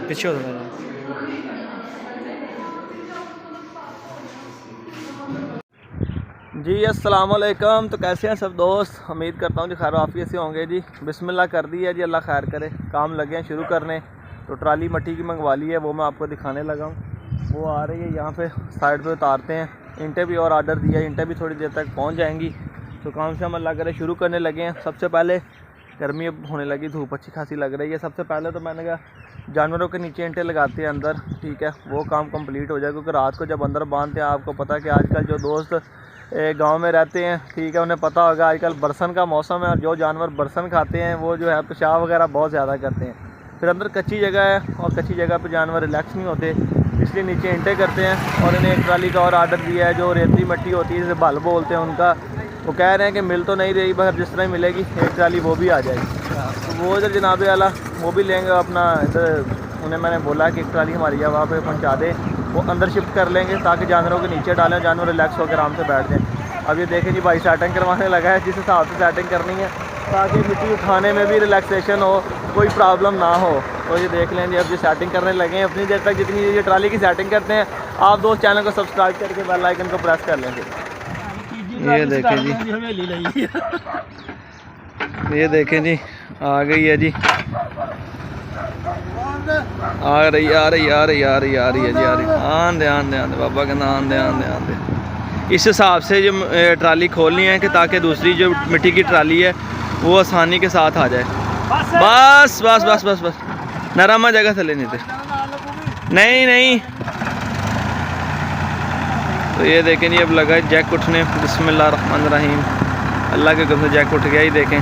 पीछे हो जाना। जी अस्सलाम वालेकुम। तो कैसे हैं सब दोस्त? उम्मीद करता हूँ जी खैर आफियत से होंगे जी। बिस्मिल्लाह कर दी है जी, अल्लाह खैर करे। काम लगे हैं शुरू करने। तो ट्राली मट्टी की मंगवा ली है, वो मैं आपको दिखाने लगा हूँ। वो आ रही है यहाँ पे साइड पे उतारते हैं। ईंटें भी और आर्डर दिया है, ईंटें भी थोड़ी देर तक पहुँच जाएंगी। तो काम से हम अल्लाह करे शुरू करने लगे हैं। सबसे पहले गर्मी अब होने लगी, धूप अच्छी खासी लग रही है। सबसे पहले तो मैंने कहा जानवरों के नीचे ईंटें लगाते हैं अंदर, ठीक है, वो काम कंप्लीट हो जाए। क्योंकि रात को जब अंदर बांधते हैं, आपको पता है कि आजकल जो दोस्त गांव में रहते हैं, ठीक है, उन्हें पता होगा आजकल बरसन का मौसम है और जो जानवर बरसन खाते हैं वो जो है पेशाब वगैरह बहुत ज़्यादा करते हैं। फिर अंदर कच्ची जगह है और कच्ची जगह पे जानवर रिलैक्स नहीं होते, इसलिए नीचे ईंटें करते हैं। और इन्हें एक ट्राली का और आर्डर दिया है, जो रेती मिट्टी होती है जिसे भल बोलते हैं उनका। वो कह रहे हैं कि मिल तो नहीं रही, पर जिस तरह मिलेगी एक ट्राली वो भी आ जाएगी। तो वो इधर जनाबे वाला वो भी लेंगे अपना इधर। उन्हें मैंने बोला कि एक ट्राली हमारी है वहाँ पे पहुँचा दे, वो अंदर शिफ्ट कर लेंगे ताकि जानवरों के नीचे डालें, जानवर रिलैक्स होकर आराम से बैठ जाएँ। अब ये देखें जी भाई सेटिंग करवाने लगा है, जिस हिसाब से सेटिंग करनी है ताकि मिट्टी उठाने में भी रिलैक्सेशन हो, कोई प्रॉब्लम ना हो। तो ये देख लें जी, अब ये सेटिंग करने लगे हैं। अपनी देर तक जितनी ये ट्राली की सेटिंग करते हैं, आप दोस्त चैनल को सब्सक्राइब करके बेल आइकन को प्रेस कर लेंगे। ये देखें जी, ये देखें जी, आ गई है जी, आ रही आ रही आ रही आ रही आ रही है जी, आ रही। आन दे बाबा कहना आन दे। इस हिसाब से जो ट्राली खोलनी है कि ताकि दूसरी जो मिट्टी की ट्राली है वो आसानी के साथ आ जाए। बस बस बस बस बस नरमा जगह से लेनी थी। नहीं तो ये देखें जी, अब लगा जैक उठने। बिस्मिल्लाह रहमान रहीम, अल्लाह के कसम जैक उठ गया ही। देखें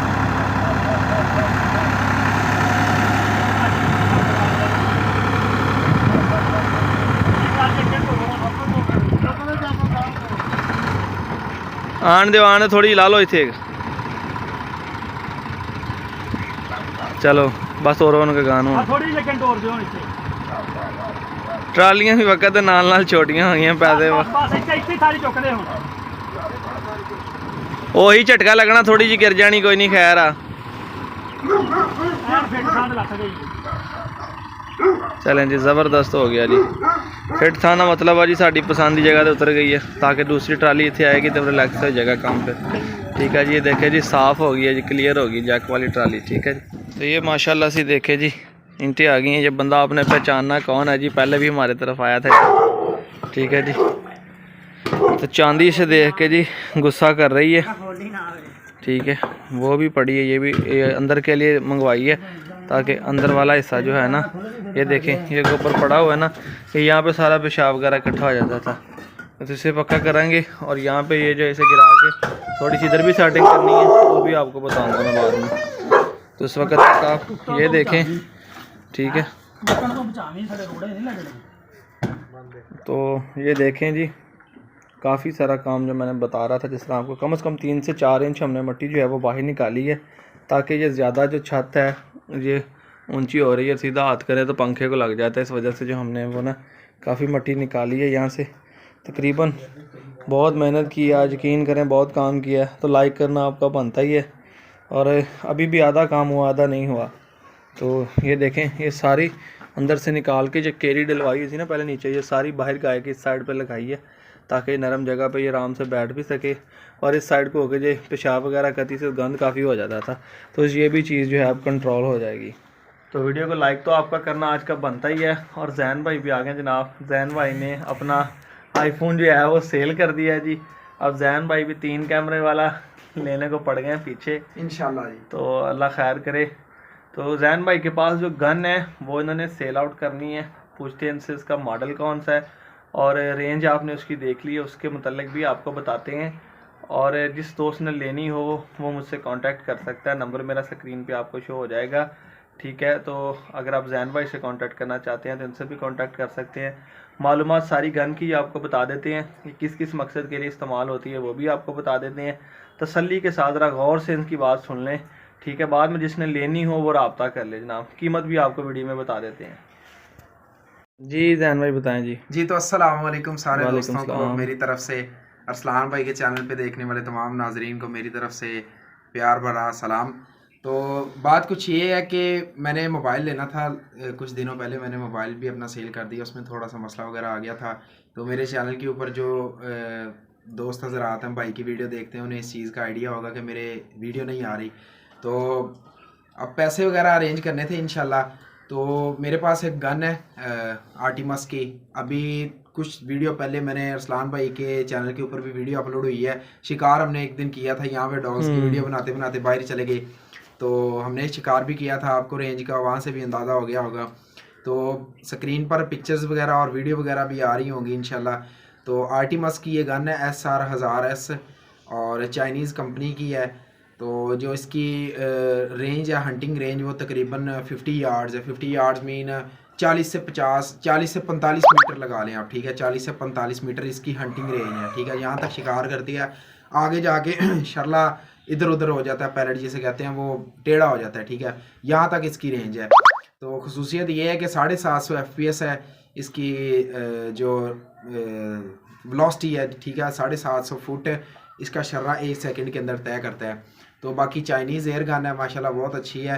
आन दो थोड़ी ला लो इथे। चलो बस और उनका गाना ट्रालियां भी वक्त नाल छोटियां हो गई पैसे ओही झटका लगना, थोड़ी जी गिर जानी, कोई नहीं खैर आ। चलें जी, ज़बरदस्त हो गया जी। फिट था ना, मतलब है जी साड़ी पसंद की जगह तो उतर गई है ताकि दूसरी ट्राली इतने आएगी तो रिलैक्स हो जाएगा काम पे। ठीक है जी, ये देखे जी साफ़ हो गई है जी, क्लियर हो गई जैक वाली ट्राली। ठीक है जी, तो ये माशाल्लाह से देखे जी ईंटें आ गई हैं। ये बंदा आपने पहचानना कौन है जी, पहले भी हमारे तरफ आया था। ठीक है जी, तो चांदी से देख के जी गुस्सा कर रही है। ठीक है, वो भी पड़ी है, ये भी अंदर के लिए मंगवाई है ताकि अंदर वाला हिस्सा जो है ना, ये देखें ये ऊपर पड़ा हुआ है ना, ये यहाँ पे सारा पेशाब वगैरह इकट्ठा हो जाता था। तो इसे पक्का करेंगे और यहाँ पे ये जो इसे गिरा के थोड़ी सी इधर भी सेटिंग करनी है, वो भी आपको बताऊँगा मैं बाद में। तो इस वक्त तक आप ये देखें। ठीक है, तो ये देखें जी काफ़ी सारा काम जो मैंने बता रहा था, जिस तरह आपको कम से कम 3 से 4 इंच हमने मिट्टी जो है वो बाहर निकाली है ताकि ये ज़्यादा जो छत है ये ऊंची हो रही है, सीधा हाथ करें तो पंखे को लग जाता है। इस वजह से जो हमने वो ना काफ़ी मिट्टी निकाली है यहाँ से। तकरीबन बहुत मेहनत की है, आज यकीन करें बहुत काम किया है। तो लाइक करना आपका बनता ही है। और अभी भी आधा काम हुआ, आधा नहीं हुआ। तो ये देखें, ये सारी अंदर से निकाल के जो केरी डलवाई थी ना पहले नीचे, ये सारी बाहर गाय की इस साइड पे लगाई है ताकि नरम जगह पे ये आराम से बैठ भी सके। और इस साइड को होकर जो पेशाब वगैरह करती से गंद काफ़ी हो जाता था, तो ये भी चीज़ जो है अब कंट्रोल हो जाएगी। तो वीडियो को लाइक तो आपका करना आज का बनता ही है। और जैन भाई भी आ गए जनाब। जैन भाई ने अपना आईफोन जो है वो सेल कर दिया है जी। अब जैन भाई भी 3 कैमरे वाला लेने को पड़ गए हैं पीछे इंशाल्लाह जी। तो अल्लाह खैर करे। तो जैन भाई के पास जो गन है वो इन्होंने सेल आउट करनी है। पूछते हैं इनसे इसका मॉडल कौन सा है और रेंज आपने उसकी देख ली है, उसके मतलब भी आपको बताते हैं। और जिस दोस्त ने लेनी हो वो मुझसे कांटेक्ट कर सकता है, नंबर मेरा स्क्रीन पे आपको शो हो जाएगा। ठीक है, तो अगर आप जैन भाई से कांटेक्ट करना चाहते हैं तो इनसे भी कांटेक्ट कर सकते हैं। मालूमात सारी गन की आपको बता देते हैं कि किस किस मकसद के लिए इस्तेमाल होती है, वो भी आपको बता देते हैं। तसल्ली के साथ ज़रा गौर से इनकी बात सुन लें। ठीक है, बाद में जिसने लेनी हो वो रब्ता कर ले जनाब। कीमत भी आपको वीडियो में बता देते हैं जी। जैन भाई बताएं जी। जी तो अस्सलाम वालेकुम सारे दोस्तों को मेरी तरफ से, अरसलान भाई के चैनल पे देखने वाले तमाम नाजरीन को मेरी तरफ से प्यार भरा सलाम। तो बात कुछ ये है कि मैंने मोबाइल लेना था, कुछ दिनों पहले मैंने मोबाइल भी अपना सेल कर दिया, उसमें थोड़ा सा मसला वगैरह आ गया था। तो मेरे चैनल के ऊपर जो दोस्त नज़र आते हैं, भाई की वीडियो देखते हैं, उन्हें इस चीज़ का आइडिया होगा कि मेरे वीडियो नहीं आ रही। तो अब पैसे वगैरह अरेंज करने थे इंशाल्लाह। तो मेरे पास एक गन है आर्टिमस की। अभी कुछ वीडियो पहले मैंने अरसलान भाई के चैनल के ऊपर भी वीडियो अपलोड हुई है। शिकार हमने एक दिन किया था, यहाँ पे डॉग्स की वीडियो बनाते बनाते बाहर चले गए। तो हमने शिकार भी किया था, आपको रेंज का वहाँ से भी अंदाज़ा हो गया होगा। तो स्क्रीन पर पिक्चर्स वगैरह और वीडियो वगैरह भी आ रही होंगी इंशाल्लाह। तो आर्टिमस की ये गन है SR1000S और चाइनीज़ कंपनी की है। तो जो इसकी रेंज है, हंटिंग रेंज, वो तकरीबन 50 यार्ड्स है। 50 यार्ड्स मीन 40 से 45 मीटर लगा लें आप, ठीक है। 40 से 45 मीटर इसकी हंटिंग रेंज है, ठीक है। यहाँ तक शिकार करती है। आगे जाके शरला इधर उधर हो जाता है, पैरेट जिसे कहते हैं, वो टेढ़ा हो जाता है, ठीक है। यहाँ तक इसकी रेंज है। तो खसूसियत ये है कि 750 FPS है इसकी जो वेलोसिटी है, ठीक है। 750 फुट इसका शर्रा 1 सेकंड के अंदर तय करता है। तो बाकी चाइनीज़ एयर गन है, माशाल्लाह बहुत अच्छी है।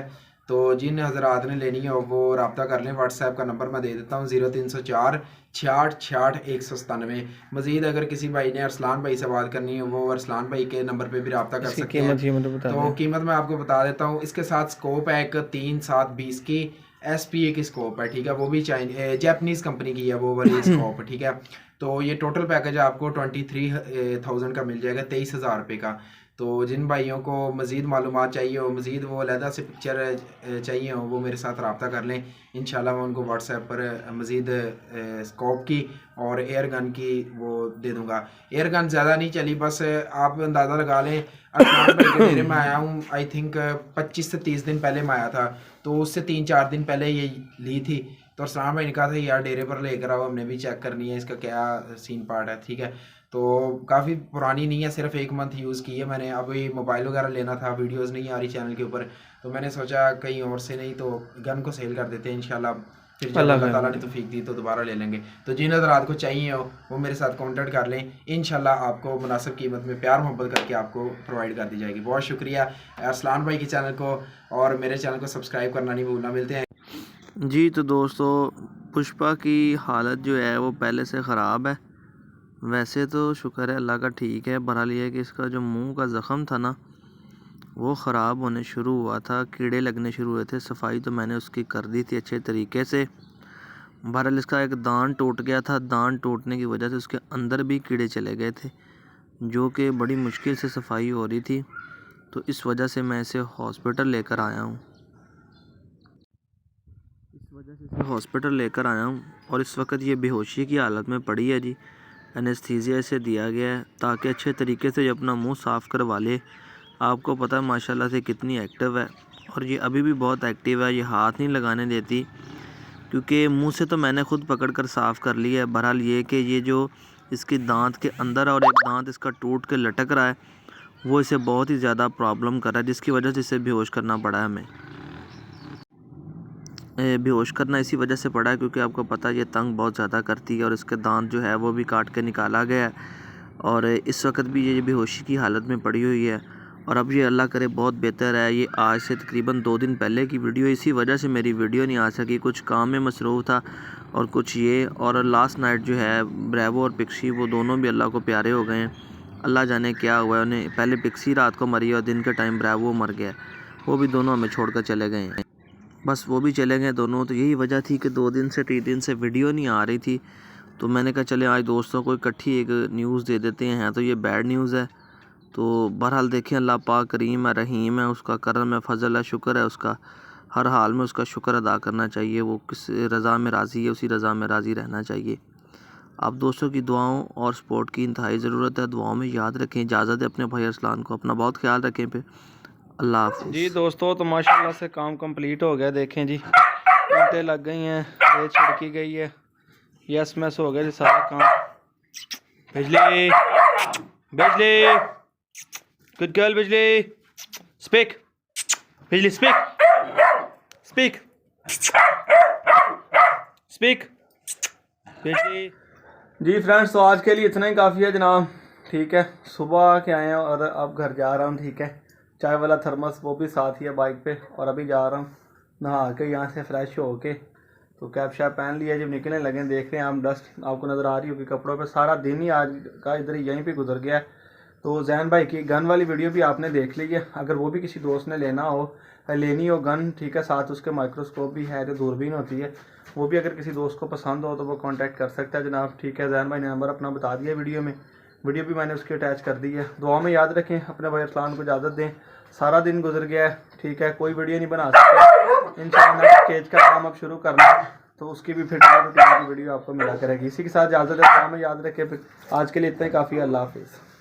तो जिन हजरात ने लेनी हो वो रब्ता कर लें। व्हाट्सएप का नंबर मैं दे देता हूँ 0304 66 66 197। मज़ीद अगर किसी भाई ने अरसलान भाई से बात करनी है, वो अरसलान भाई के नंबर पे भी रब्ता कर सकते हैं। तो कीमत मैं आपको बता देता हूँ। इसके साथ स्कोप है एक 3-7-20 की SPA की स्कोप है, ठीक है। वो भी जैपनीज़ कंपनी की है वो वाली स्कोप, ठीक है। तो ये टोटल पैकेज आपको 23,000 का मिल जाएगा, 23,000 रुपये का। तो जिन भाइयों को मज़ीद मालूमात चाहिए हो, मज़ीद वो अलहदा से पिक्चर चाहिए हो, वो मेरे साथ रब्ता कर लें। इंशाल्लाह मैं उनको व्हाट्सएप पर मज़ीद स्कोप की और एयर गन की वो दे दूँगा। एयर गन ज़्यादा नहीं चली, बस आप अंदाज़ा लगा लें। अरसलान भाई के डेरे में आया हूँ, आई थिंक 25 से 30 दिन पहले मैं आया था। तो उससे 3-4 दिन पहले ये ली थी। तो अरसलान भाई ने कहा था यार डेरे पर लेकर आओ, हमने भी चेक करनी है इसका क्या सीन पार्ट है, ठीक है। तो काफ़ी पुरानी नहीं है, सिर्फ 1 मंथ यूज़ की है मैंने। अभी मोबाइल वगैरह लेना था, वीडियोस नहीं आ रही चैनल के ऊपर, तो मैंने सोचा कहीं और से नहीं तो गन को सेल कर देते हैं इंशाल्लाह। फिर जब अल्लाह ताला ने तौफीक दी तो दोबारा ले लेंगे। तो जिन हज़रात को चाहिए हो वो मेरे साथ कॉन्टैक्ट कर लें, इंशाल्लाह आपको मुनासिब कीमत में प्यार मोहब्बत करके आपको प्रोवाइड कर दी जाएगी। बहुत शुक्रिया अरसलान भाई के चैनल को और मेरे चैनल को सब्सक्राइब करना नहीं भूलना। मिलते हैं जी। तो दोस्तों, पुष्पा की हालत जो है वो पहले से ख़राब है। वैसे तो शुक्र है अल्लाह का, ठीक है। बहरहाल ये है कि इसका जो मुंह का ज़ख़म था ना, वो ख़राब होने शुरू हुआ था, कीड़े लगने शुरू हुए थे। सफाई तो मैंने उसकी कर दी थी अच्छे तरीके से। बहरहाल इसका एक दांत टूट गया था, दांत टूटने की वजह से उसके अंदर भी कीड़े चले गए थे, जो कि बड़ी मुश्किल से सफाई हो रही थी। तो इस वजह से मैं इसे हॉस्पिटल लेकर आया हूँ। हॉस्पिटल लेकर आया हूँ और इस वक्त ये बेहोशी की हालत में पड़ी है जी। एनेस्थीसिया इसे दिया गया है ताकि अच्छे तरीके से ये अपना मुंह साफ़ करवा ले। आपको पता है माशाल्लाह से कितनी एक्टिव है, और ये अभी भी बहुत एक्टिव है। ये हाथ नहीं लगाने देती, क्योंकि मुंह से तो मैंने ख़ुद पकड़ कर साफ़ कर लिया है। बहरहाल ये कि ये जो इसकी दांत के अंदर है और एक दांत इसका टूट के लटक रहा है, वो इसे बहुत ही ज़्यादा प्रॉब्लम कर रहा है, जिसकी वजह से इसे बेहोश करना पड़ा है। हमें बेहोश करना इसी वजह से पड़ा है क्योंकि आपको पता है ये तंग बहुत ज़्यादा करती है और इसके दांत जो है वो भी काट के निकाला गया है, और इस वक्त भी ये बेहोशी की हालत में पड़ी हुई है। और अब ये अल्लाह करे बहुत बेहतर है। ये आज से तकरीबन 2 दिन पहले की वीडियो, इसी वजह से मेरी वीडियो नहीं आ सकी, कुछ काम में मसरूफ़ था और कुछ ये। और लास्ट नाइट जो है ब्रेवो और पिक्सी, वो दोनों भी अल्लाह को प्यारे हो गए हैं। अल्लाह जाने क्या हुआ है उन्हें। पहले पिक्सी रात को मरी और दिन के टाइम ब्रेवो मर गया। वो भी दोनों हमें छोड़ कर चले गए हैं, बस वो भी चले गए दोनों। तो यही वजह थी कि 2 दिन से 3 दिन से वीडियो नहीं आ रही थी। तो मैंने कहा चले आज दोस्तों को इकट्ठी एक न्यूज़ दे देते हैं। तो ये बैड न्यूज़ है। तो बहरहाल देखें, अल्लाह पाक करीम है, रहीम है, उसका करम है, फ़ज़ल है, शुक्र है उसका। हर हाल में उसका शुक्र अदा करना चाहिए। वो किस रज़ा में राज़ी है, उसी रज़ा में राज़ी रहना चाहिए। आप दोस्तों की दुआओं और सपोर्ट की इंतहाई ज़रूरत है। दुआओं में याद रखें। इजाज़त है अपने भाई अरसलान को, अपना बहुत ख्याल रखें। फिर अल्लाह हाफ़िज़। जी दोस्तों, तो माशाल्लाह से काम कंप्लीट हो गया। देखें जी, ईंटें लग गई हैं, रेत छिड़की गई है, यस मैस हो गया जी सारा काम। बिजली बिजली, गुड गर्ल, बिजली स्पीक, बिजली स्पीक स्पीक स्पीक बिजली। जी फ्रेंड्स, तो आज के लिए इतना ही काफ़ी है जनाब, ठीक है। सुबह के आए हैं और अब घर जा रहा हूँ, ठीक है। चाय वाला थर्मस वो भी साथ ही है बाइक पे। और अभी जा रहा हूँ नहा के यहाँ से फ्रेश हो के, तो कैप शैप पहन लिया, जब निकलने लगे देख रहे हैं हम डस्ट आपको नज़र आ रही होगी कपड़ों पे। सारा दिन ही आज का इधर यहीं पे गुजर गया है। तो जैन भाई की गन वाली वीडियो भी आपने देख ली है, अगर वो भी किसी दोस्त ने लेनी हो गन, ठीक है, साथ उसके माइक्रोस्कोप भी है जो दूरबीन होती है, वो भी अगर किसी दोस्त को पसंद हो तो वो कांटेक्ट कर सकता है जनाब, ठीक है। जैन भाई ने नंबर अपना बता दिया वीडियो में, वीडियो भी मैंने उसकी अटैच कर दी है। दुआ में याद रखें, अपने भाई अरसलान को इजाज़त दें, सारा दिन गुजर गया है, ठीक है, कोई वीडियो नहीं बना सकते। इंशाल्लाह स्केच का काम अब शुरू करना है तो उसकी भी फिर की वीडियो आपको मिला करेगी। इसी के साथ इजाज़त है, दुआ में याद रखें। आज के लिए इतना ही काफ़ी है। अल्लाह हाफिज़।